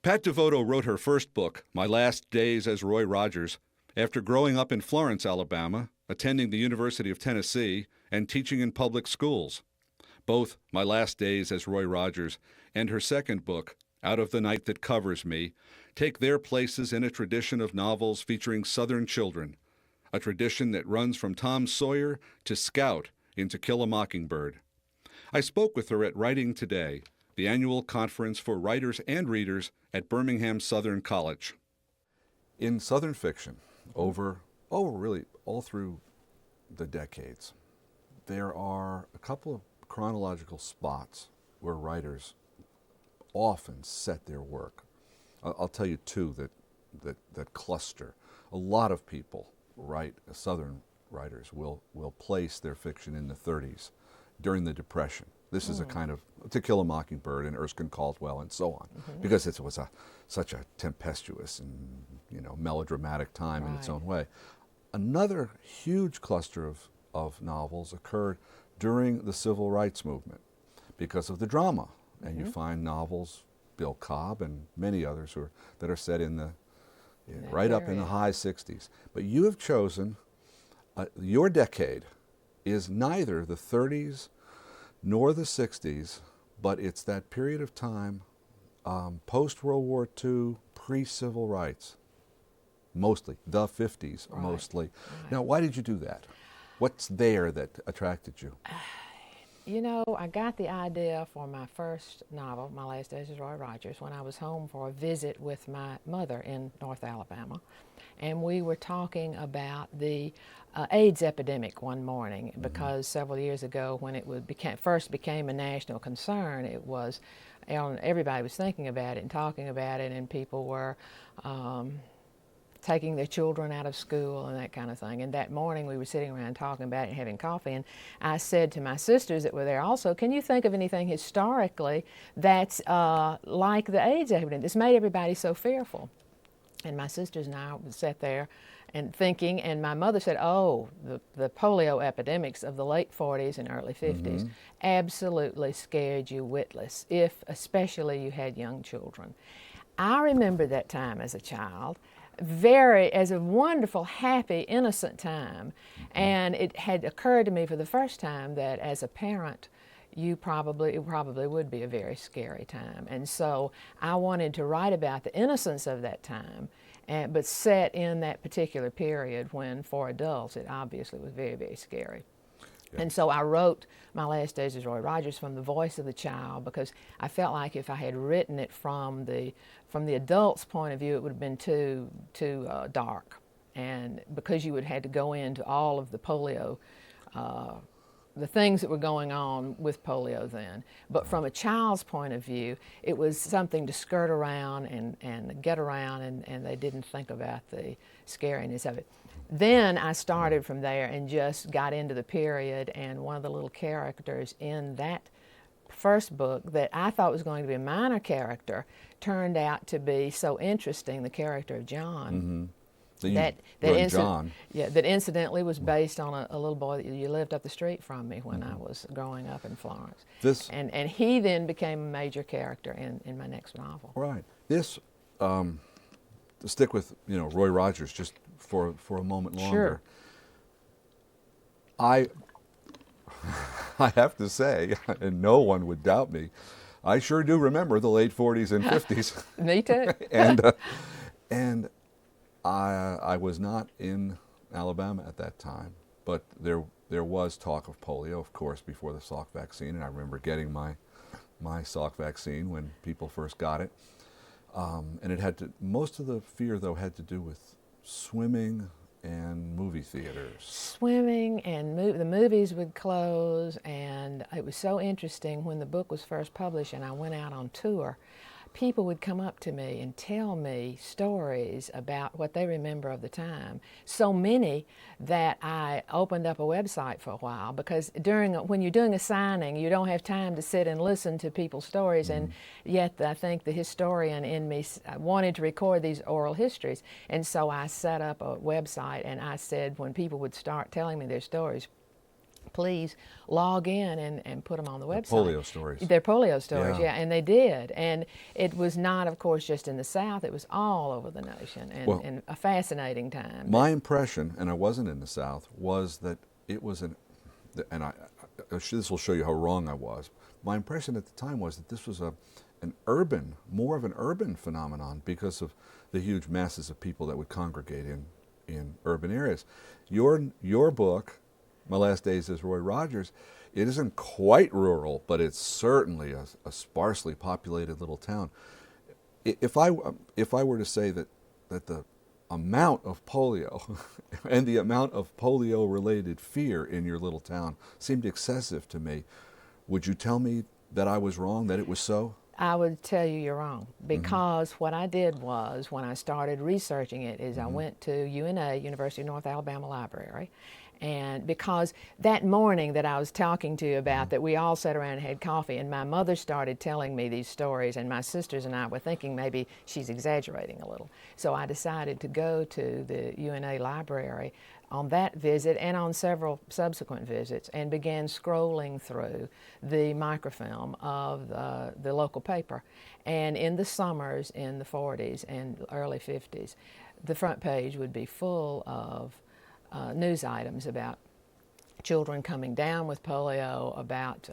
Pat Devoto wrote her first book, My Last Days as Roy Rogers, after growing up in Florence, Alabama, attending the University of Tennessee, and teaching in public schools. Both My Last Days as Roy Rogers and her second book, Out of the Night That Covers Me, take their places in a tradition of novels featuring Southern children, a tradition that runs from Tom Sawyer to Scout in To Kill a Mockingbird. I spoke with her at Writing Today, the annual conference for writers and readers at Birmingham-Southern College. In Southern fiction, really all through the decades, there are a couple of chronological spots where writers often set their work. I'll tell you two that cluster. A lot of people Southern writers will place their fiction in the 30s during the Depression. This is a kind of To Kill a Mockingbird and Erskine Caldwell and so on, because it was such a tempestuous and melodramatic time in its own way. Another huge cluster of novels occurred during the Civil Rights Movement because of the drama, and you find novels, Bill Cobb and many others that are set in right up in the high 60s. But you have chosen, your decade is neither the 30s nor the 60s, but it's that period of time post-World War II, pre-civil rights, mostly, the 50s mostly. Right. Now, why did you do that? What's there that attracted you? I got the idea for my first novel, My Last Days as Roy Rogers, when I was home for a visit with my mother in North Alabama. And we were talking about the AIDS epidemic one morning, because several years ago, when it first became a national concern, everybody was thinking about it and talking about it, and people were taking their children out of school and that kind of thing. And that morning we were sitting around talking about it and having coffee, and I said to my sisters that were there also, can you think of anything historically that's like the AIDS epidemic that's made everybody so fearful? And my sisters and I sat there and thinking, and my mother said, the polio epidemics of the late 40s and early 50s absolutely scared you witless, especially you had young children. I remember that time as a child as a wonderful, happy, innocent time. And it had occurred to me for the first time that as a parent, it probably would be a very scary time. And so I wanted to write about the innocence of that time, but set in that particular period when, for adults, it obviously was very, very scary. Yeah. And so I wrote My Last Days as Roy Rogers from the voice of the child, because I felt like if I had written it from the adult's point of view, it would have been too dark, and because you would have had to go into all of the polio, the things that were going on with polio then. But from a child's point of view, it was something to skirt around and get around, and they didn't think about the scariness of it. Then I started from there and just got into the period, and one of the little characters in that first book that I thought was going to be a minor character turned out to be so interesting, the character of John. That incidentally was based on a little boy that lived up the street from me when I was growing up in Florence. And he then became a major character in my next novel. Right. This, to stick with Roy Rogers just for a moment longer. Sure. I have to say, and no one would doubt me, I sure do remember the late 40s and 50s. Me too. and I was not in Alabama at that time, but there was talk of polio, of course, before the Salk vaccine, and I remember getting my Salk vaccine when people first got it. And most of the fear, though, had to do with swimming and movie theaters. Swimming and the movies would close, and it was so interesting when the book was first published and I went out on tour. People would come up to me and tell me stories about what they remember of the time. So many that I opened up a website for a while, because when you're doing a signing, you don't have time to sit and listen to people's stories, and yet I think the historian in me wanted to record these oral histories. And so I set up a website, and I said when people would start telling me their stories, please log in and put them on the website. Polio stories. They're polio stories, Yeah. yeah, and they did. And it was not, of course, just in the South. It was all over the nation, and a fascinating time. My impression, and I wasn't in the South, was that it was this will show you how wrong I was. My impression at the time was that this was more of an urban phenomenon because of the huge masses of people that would congregate in urban areas. Your book, My Last Days as Roy Rogers, it isn't quite rural, but it's certainly a sparsely populated little town. If I were to say that the amount of polio and the amount of polio-related fear in your little town seemed excessive to me, would you tell me that I was wrong, that it was so? I would tell you you're wrong, because what I did was, when I started researching it, is I went to UNA, University of North Alabama Library, and because that morning that I was talking to you about, that we all sat around and had coffee, and my mother started telling me these stories, and my sisters and I were thinking maybe she's exaggerating a little. So I decided to go to the UNA library on that visit and on several subsequent visits, and began scrolling through the microfilm of the local paper. And in the summers in the 40s and early 50s, the front page would be full of news items about children coming down with polio, about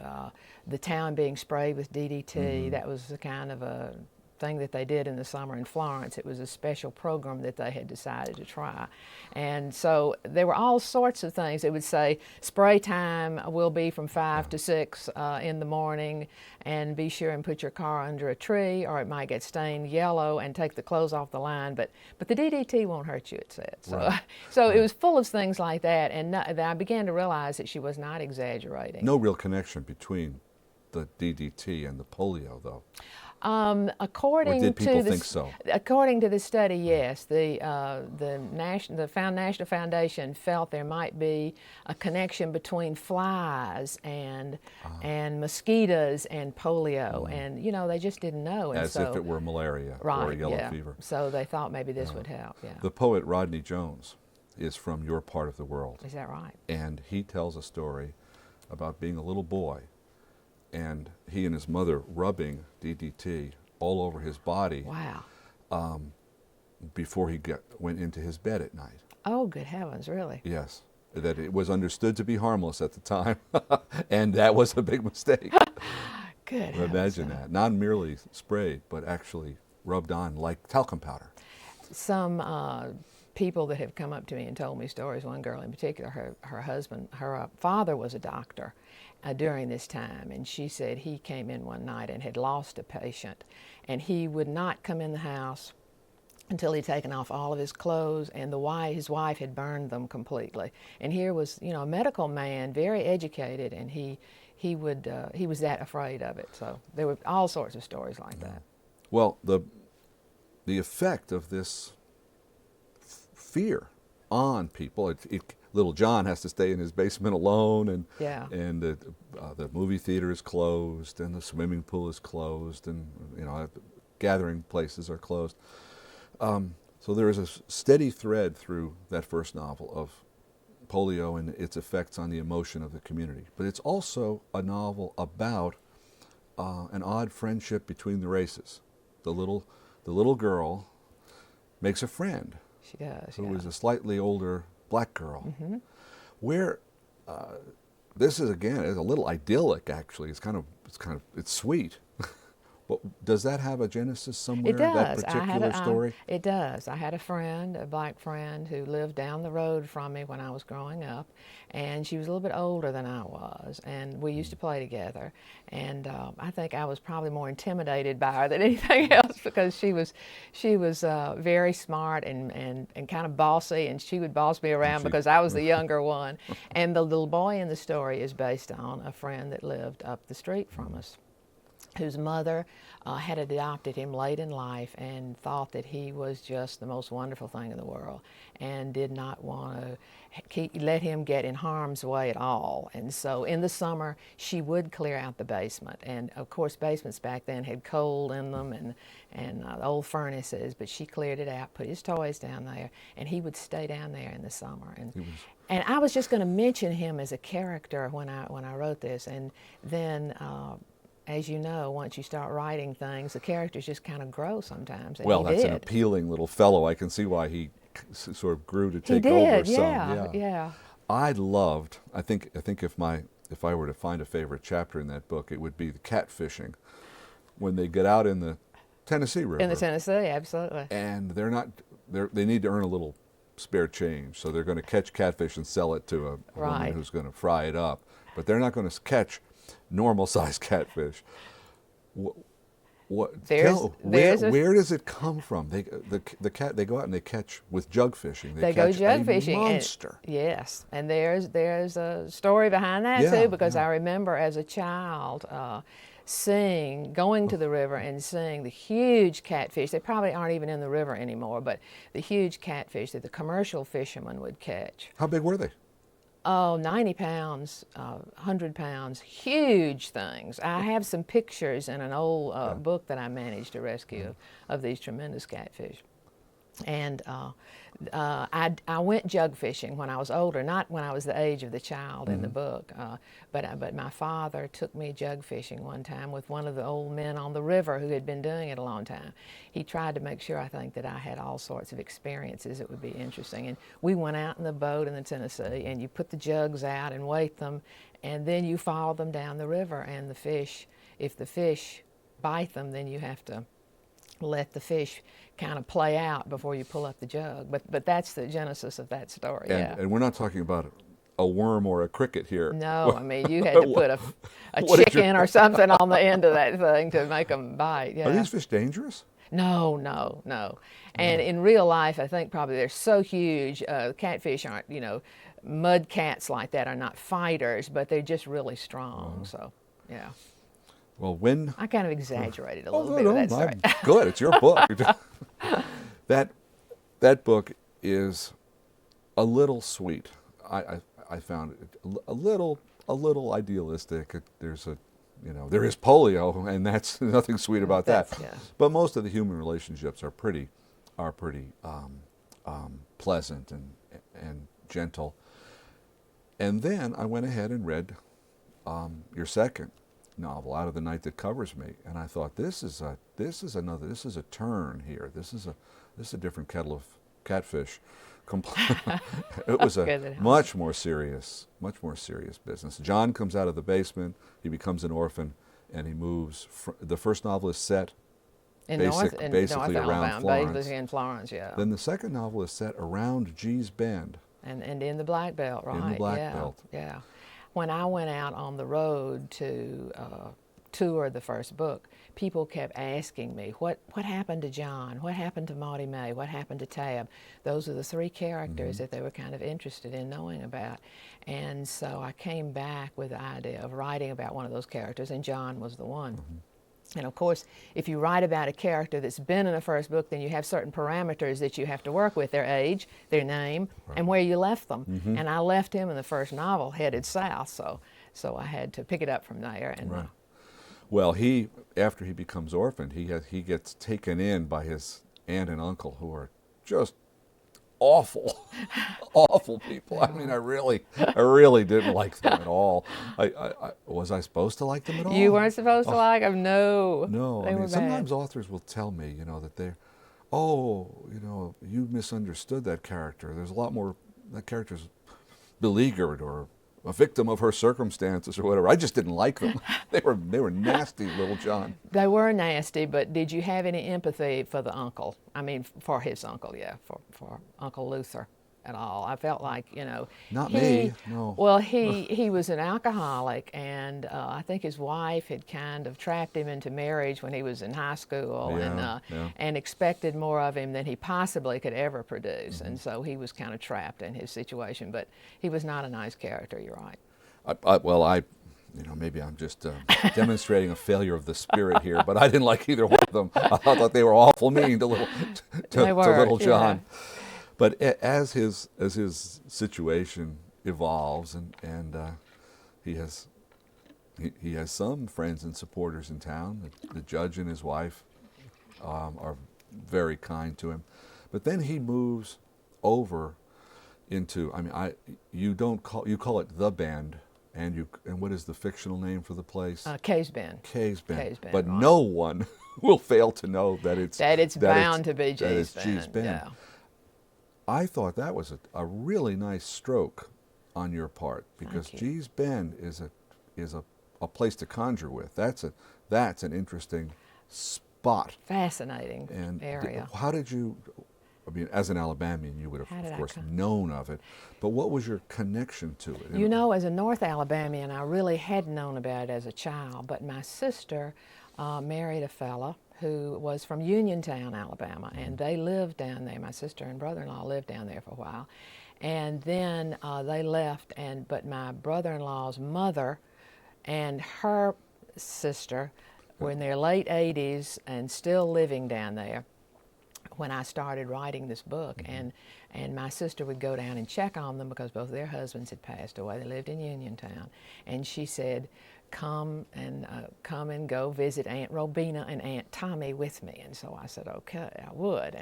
the town being sprayed with DDT. That was the kind of a thing that they did in the summer in Florence. It was a special program that they had decided to try. And so there were all sorts of things. It would say spray time will be from 5 to 6 in the morning, and be sure and put your car under a tree or it might get stained yellow, and take the clothes off the line, but the DDT won't hurt you, it said. So, so it was full of things like that, and I began to realize that she was not exaggerating. No real connection between the DDT and the polio, though. According or did people to think so? According to the study, yes. The National Foundation felt there might be a connection between flies and mosquitoes and polio, and they just didn't know. And As if it were malaria or yellow fever. So they thought maybe this would help. Yeah. The poet Rodney Jones is from your part of the world. Is that right? And he tells a story about being a little boy, and he and his mother rubbing DDT all over his body. Wow. Before he went into his bed at night. Oh, good heavens, really? Yes. That it was understood to be harmless at the time, and that was a big mistake. Good Imagine that. Not merely sprayed, but actually rubbed on like talcum powder. Some people that have come up to me and told me stories, one girl in particular, her father was a doctor during this time, and she said he came in one night and had lost a patient, and he would not come in the house until he'd taken off all of his clothes, and his wife had burned them completely. And here was, a medical man, very educated, and he was that afraid of it. So there were all sorts of stories like that. Well, the effect of this fear on people, little John has to stay in his basement alone, and the movie theater is closed, and the swimming pool is closed, and gathering places are closed. So there is a steady thread through that first novel of polio and its effects on the emotion of the community. But it's also a novel about an odd friendship between the races. The little girl makes a friend. She does. Who is a slightly older black girl. Where this is again is a little idyllic. Actually, it's sweet. Does that have a genesis somewhere? It does. That particular story. It does. I had a black friend, who lived down the road from me when I was growing up, and she was a little bit older than I was, and we used to play together. And I think I was probably more intimidated by her than anything else, because she was very smart and kind of bossy, and she would boss me around because I was the younger one. And the little boy in the story is based on a friend that lived up the street from us. whose mother had adopted him late in life and thought that he was just the most wonderful thing in the world and did not want to let him get in harm's way at all. And so in the summer, she would clear out the basement. And of course, basements back then had coal in them and old furnaces, but she cleared it out, put his toys down there, and he would stay down there in the summer. And I was just going to mention him as a character when I wrote this, and then as you know, once you start writing things, the characters just kind of grow sometimes. And Well, that's did. an appealing little fellow. I can see why he sort of grew to He take did, over yeah, some. yeah. I loved. I think if I were to find a favorite chapter in that book, it would be the catfishing, when they get out in the Tennessee River. In the Tennessee, absolutely. And they need to earn a little spare change, so they're going to catch catfish and sell it to a Right. woman who's going to fry it up. But they're not going to catch normal-sized catfish. Where does it come from? They go out and they catch with jug fishing. They go catch jug fishing. Monster. Yes, and there's a story behind that too, because I remember as a child going to the river and seeing the huge catfish. They probably aren't even in the river anymore, but the huge catfish that the commercial fishermen would catch. How big were they? Oh, 90 pounds, 100 pounds, huge things. I have some pictures in an old book that I managed to rescue of these tremendous catfish. And I went jug fishing when I was older, not when I was the age of the child in the book, but my father took me jug fishing one time with one of the old men on the river who had been doing it a long time. He tried to make sure, I think, that I had all sorts of experiences that would be interesting. And we went out in the boat in the Tennessee, and you put the jugs out and weight them, and then you follow them down the river, and the fish, if the fish bite them, then you have to let the fish kind of play out before you pull up the jug. But that's the genesis of that story. And we're not talking about a worm or a cricket here. No, I mean, you had to put a chicken or something on the end of that thing to make them bite. Yeah. Are these fish dangerous? No. And in real life, I think probably they're so huge. Catfish aren't, mud cats like that are not fighters, but they're just really strong. So, yeah. Well, I kind of exaggerated a little bit of that story. Good, it's your book. That book is a little sweet. I found it a little idealistic. There is polio, and that's nothing sweet about that. Yes. But most of the human relationships are pretty pleasant and gentle. And then I went ahead and read your second novel, Out of the Night That Covers Me, and I thought this is a turn here. This is a different kettle of catfish. It was a much more serious business. John comes out of the basement. He becomes an orphan, and he moves. The first novel is set basically around Florence. Basically in Florence, yeah. Then the second novel is set around Gee's Bend. And in the Black Belt, right? In the Black Belt. Yeah. When I went out on the road to tour the first book, people kept asking me, what happened to John? What happened to Maudie May? What happened to Tab? Those are the three characters that they were kind of interested in knowing about. And so I came back with the idea of writing about one of those characters, and John was the one. And of course, if you write about a character that's been in the first book, then you have certain parameters that you have to work with: their age, their name, and where you left them. And I left him in the first novel headed south, so I had to pick it up from there. And well, after he becomes orphaned, he gets taken in by his aunt and uncle, who are just awful people. I mean, I really didn't like them at all. Was I supposed to like them at all? You weren't supposed to like them? No. No. They were sometimes bad. authors will tell me, that they're, you misunderstood that character. There's a lot more, that character's beleaguered or a victim of her circumstances or whatever. I just didn't like them. They were nasty, little John. They were nasty, but did you have any empathy for the uncle? I mean, for his uncle, for Uncle Luther at all. I felt like, Not me, no. Well, he was an alcoholic, and I think his wife had kind of trapped him into marriage when he was in high school, and expected more of him than he possibly could ever produce, and so he was kind of trapped in his situation. But he was not a nice character. You're right. maybe I'm just demonstrating a failure of the spirit here, but I didn't like either one of them. I thought they were awful mean to little John. Yeah. But as his situation evolves, and he has some friends and supporters in town. The judge and his wife are very kind to him, but then he moves over into. You call it the Bend. And what is the fictional name for the place? Caves Bend. Caves Bend. Caves Bend, But right. no one will fail to know that it's bound to be that it's Gee's Bend. Yeah. I thought that was a really nice stroke on your part, because Thank you. Gee's Bend is a place to conjure with. That's an interesting spot. Fascinating And area. how did you? As an Alabamian, you would have, of course, known of it. But what was your connection to it? As a North Alabamian, I really hadn't known about it as a child. But my sister married a fella who was from Uniontown, Alabama, and they lived down there. My sister and brother-in-law lived down there for a while. And then they left, but my brother-in-law's mother and her sister were in their late 80s and still living down there when I started writing this book. And my sister would go down and check on them because both their husbands had passed away. They lived in Uniontown. And she said, come and go visit Aunt Robina and Aunt Tommy with me. And so I said, okay, I would.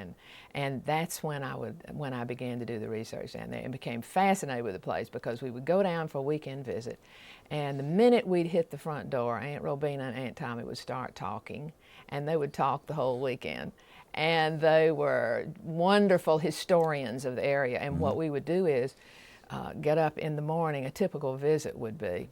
And that's when I began to do the research down there and became fascinated with the place, because we would go down for a weekend visit. And the minute we'd hit the front door, Aunt Robina and Aunt Tommy would start talking, and they would talk the whole weekend. And they were wonderful historians of the area. And what we would do is get up in the morning. A typical visit would be,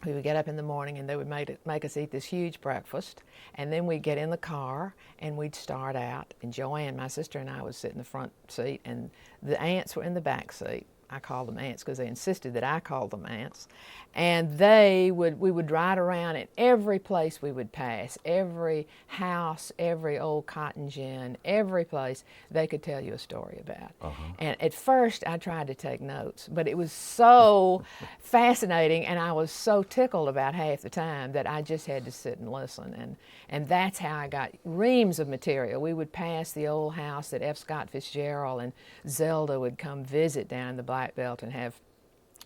we would get up in the morning and they would make us eat this huge breakfast. And then we'd get in the car and we'd start out. And Joanne, my sister, and I would sit in the front seat, and the aunts were in the back seat. I called them aunts because they insisted that I call them aunts. And we would ride around at every place we would pass, every house, every old cotton gin, every place they could tell you a story about. And at first I tried to take notes, but it was so fascinating, and I was so tickled about half the time that I just had to sit and listen. And that's how I got reams of material. We would pass the old house that F. Scott Fitzgerald and Zelda would come visit down in the Black Belt and have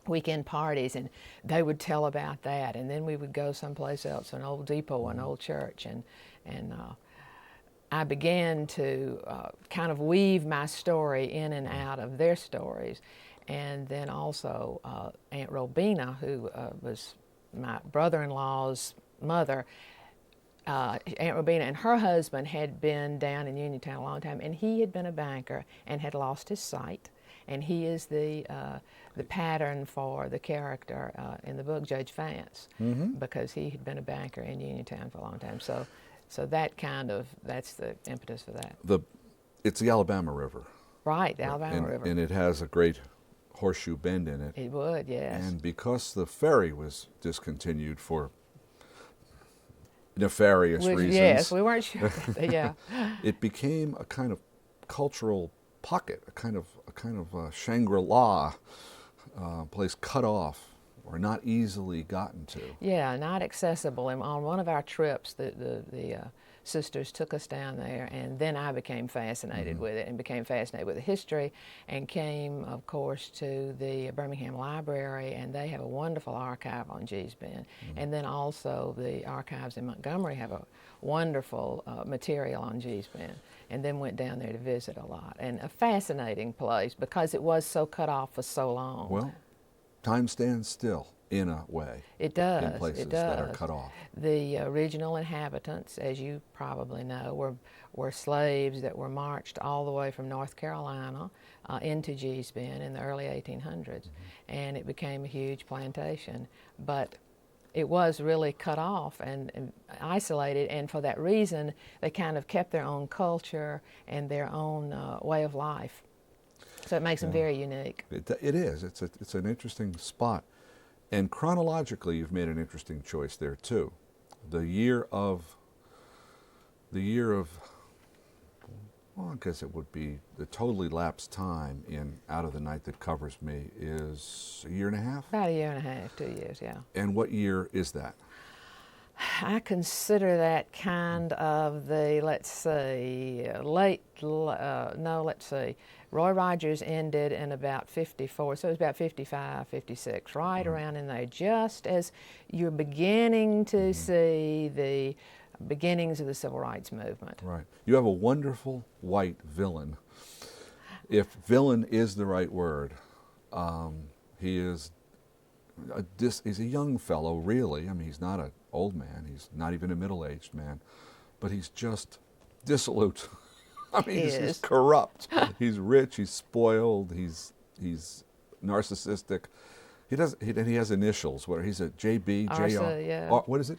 weekend parties, and they would tell about that. And then we would go someplace else, an old depot, an old church, and I began to kind of weave my story in and out of their stories. And then also Aunt Robina, who was my brother-in-law's mother, Aunt Robina and her husband had been down in Uniontown a long time, and he had been a banker and had lost his sight. And he is the pattern for the character in the book, Judge Vance, because he had been a banker in Uniontown for a long time. So that's the impetus for that. It's the Alabama River. Right, the Alabama River. And it has a great horseshoe bend in it. It would, yes. And because the ferry was discontinued for nefarious reasons. Yes, we weren't sure. Yeah. It became a kind of cultural pocket, a kind of Shangri-La place cut off or not easily gotten to. Yeah, not accessible. And on one of our trips, the sisters took us down there, and then I became fascinated with it and became fascinated with the history, and came, of course, to the Birmingham Library, and they have a wonderful archive on Gee's Bend. And then also the archives in Montgomery have a wonderful material on Gee's Bend. And then went down there to visit a lot. And a fascinating place because it was so cut off for so long. Well, time stands still in a way. It does. In places it does. that are cut off. The original inhabitants, as you probably know, were slaves that were marched all the way from North Carolina into Gee's Bend in the early 1800s. And it became a huge plantation. But it was really cut off and isolated, and for that reason, they kind of kept their own culture and their own way of life. So it makes them very unique. It is. It's an interesting spot. And chronologically, you've made an interesting choice there, too. The year of Well, I guess it would be the totally lapsed time in Out of the Night That Covers Me is a year and a half? About a year and a half, 2 years, yeah. And what year is that? I consider that kind of the, let's see, Roy Rogers ended in about 54, so it was about 55, 56, right around in there, just as you're beginning to see the beginnings of the civil rights movement. Right. You have a wonderful white villain. If villain is the right word, he is he's a young fellow, really. I mean, he's not an old man. He's not even a middle-aged man. But he's just dissolute. I mean, he's corrupt. He's rich. He's spoiled. He's narcissistic. He has initials. Where he's a JB, JR. Yeah. What is it?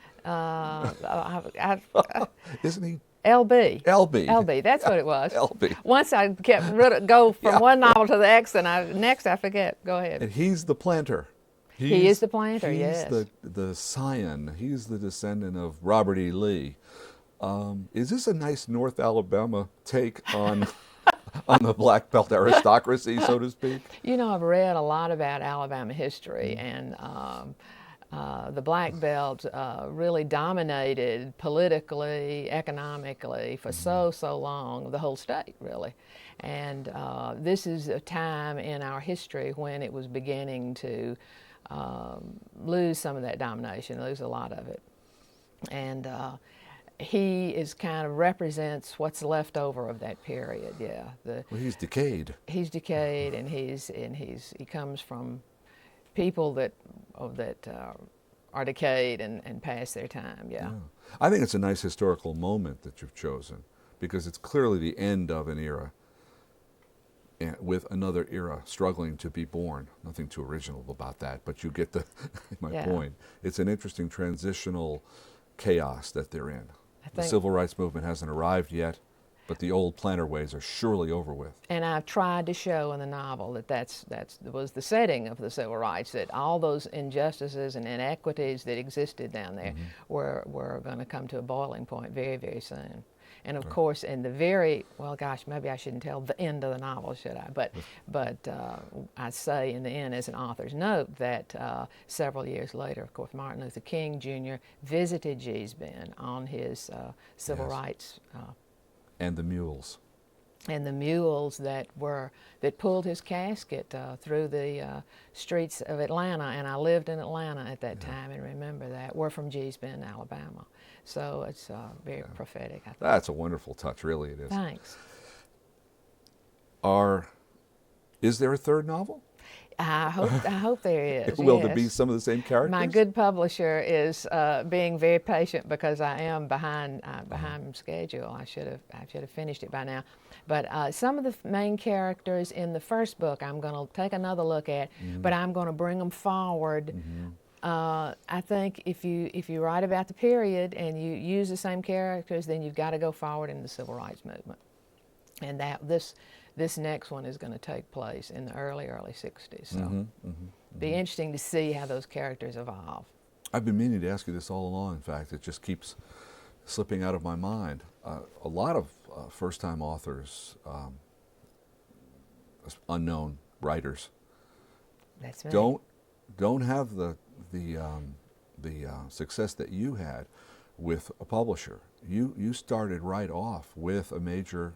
Isn't he? LB. LB. LB. That's what it was. LB. Once I kept go from one novel to the next, and next I forget. Go ahead. And he's the planter. He is the planter. Yes. He's the scion. He's the descendant of Robert E. Lee. Is this a nice North Alabama take on on the black belt aristocracy, so to speak? You know, I've read a lot about Alabama history, and the black belt really dominated politically, economically for so long, the whole state, really. And this is a time in our history when it was beginning to lose some of that domination, lose a lot of it. And he is kind of represents what's left over of that period. Yeah. Well, he's decayed. He's decayed, and he comes from people that are decayed and past their time. Yeah. I think it's a nice historical moment that you've chosen, because it's clearly the end of an era, and with another era struggling to be born. Nothing too original about that, but you get my point. It's an interesting transitional chaos that they're in. The civil rights movement hasn't arrived yet, but the old planter ways are surely over with. And I've tried to show in the novel that was the setting of the civil rights, that all those injustices and inequities that existed down there were going to come to a boiling point very, very soon. And of course, in the very, well, gosh, maybe I shouldn't tell the end of the novel, should I? But I say in the end, as an author's note, that several years later, of course, Martin Luther King Jr. visited Gee's Bend on his civil rights. And the mules. And the mules that pulled his casket through the streets of Atlanta, and I lived in Atlanta at that time and remember that, were from Gee's Bend, Alabama. So it's very prophetic, I think. That's a wonderful touch, really it is. Thanks. Is there a third novel? I hope there is. Will there be some of the same characters? My good publisher is being very patient, because I am behind schedule. I should have finished it by now. But some of the main characters in the first book I'm going to take another look at, but I'm going to bring them forward. I think if you write about the period and you use the same characters, then you've got to go forward in the civil rights movement. And this next one is going to take place in the early 60s. So be interesting to see how those characters evolve. I've been meaning to ask you this all along. In fact, it just keeps slipping out of my mind. A lot of first-time authors, unknown writers, That's right. don't have the success that you had with a publisher. You started right off with a major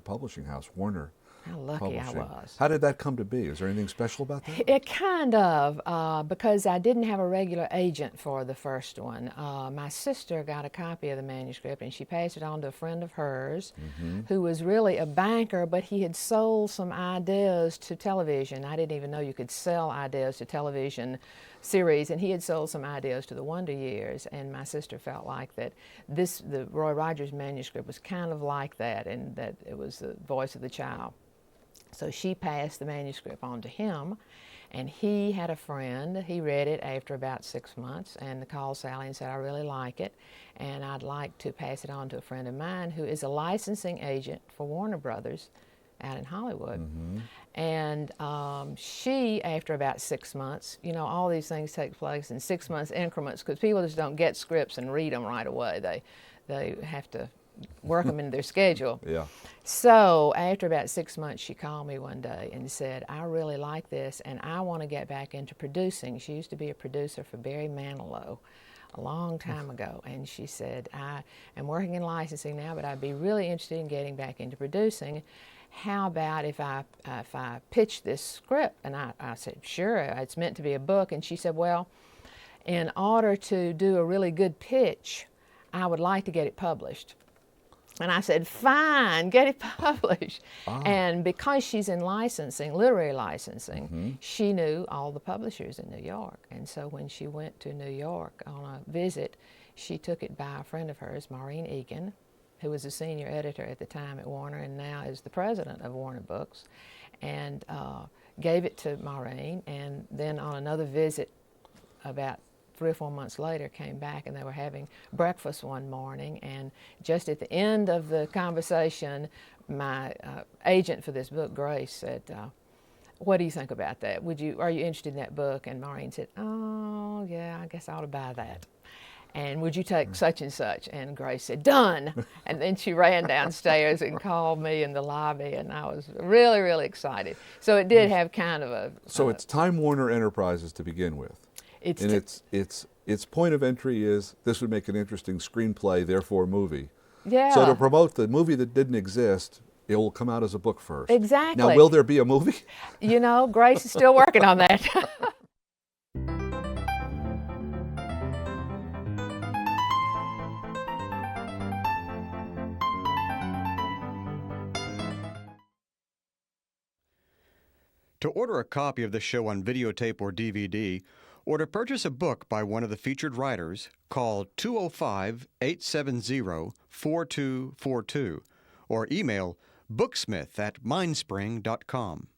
publishing house, Warner. How lucky I was. How did that come to be? Is there anything special about that? It kind of, because I didn't have a regular agent for the first one. My sister got a copy of the manuscript, and she passed it on to a friend of hers who was really a banker, but he had sold some ideas to television. I didn't even know you could sell ideas to television series, and he had sold some ideas to the Wonder Years, and my sister felt like that the Roy Rogers manuscript was kind of like that, and that it was the voice of the child. So she passed the manuscript on to him, and he had a friend. He read it after about 6 months and called Sally and said, I really like it, and I'd like to pass it on to a friend of mine who is a licensing agent for Warner Brothers out in Hollywood. And she, after about 6 months, you know, all these things take place in 6 months increments, because people just don't get scripts and read them right away. They have to work them into their schedule. Yeah. So after about 6 months, she called me one day and said, I really like this, and I want to get back into producing. She used to be a producer for Barry Manilow a long time ago, and she said, I am working in licensing now, but I'd be really interested in getting back into producing. How about if I pitch this script? And I said, sure, it's meant to be a book. And she said, well, in order to do a really good pitch, I would like to get it published. And I said, fine, get it published. And because she's in licensing, literary licensing, she knew all the publishers in New York. And so when she went to New York on a visit, she took it by a friend of hers, Maureen Egan, who was a senior editor at the time at Warner and now is the president of Warner Books, and gave it to Maureen. And then on another visit about 3 or 4 months later, came back, and they were having breakfast one morning, and just at the end of the conversation, my agent for this book, Grace, said, what do you think about that? Are you interested in that book? And Maureen said, oh yeah, I guess I ought to buy that. And would you take such and such? And Grace said, done. And then she ran downstairs and called me in the lobby, and I was really, really excited. So it did have kind of a... So it's Time Warner Enterprises to begin with. Its point of entry is this would make an interesting screenplay, therefore movie. Yeah. So to promote the movie that didn't exist, it will come out as a book first. Exactly. Now, will there be a movie? You know, Grace is still working on that. To order a copy of the show on videotape or DVD, or to purchase a book by one of the featured writers, call 205-870-4242 or email booksmith@mindspring.com.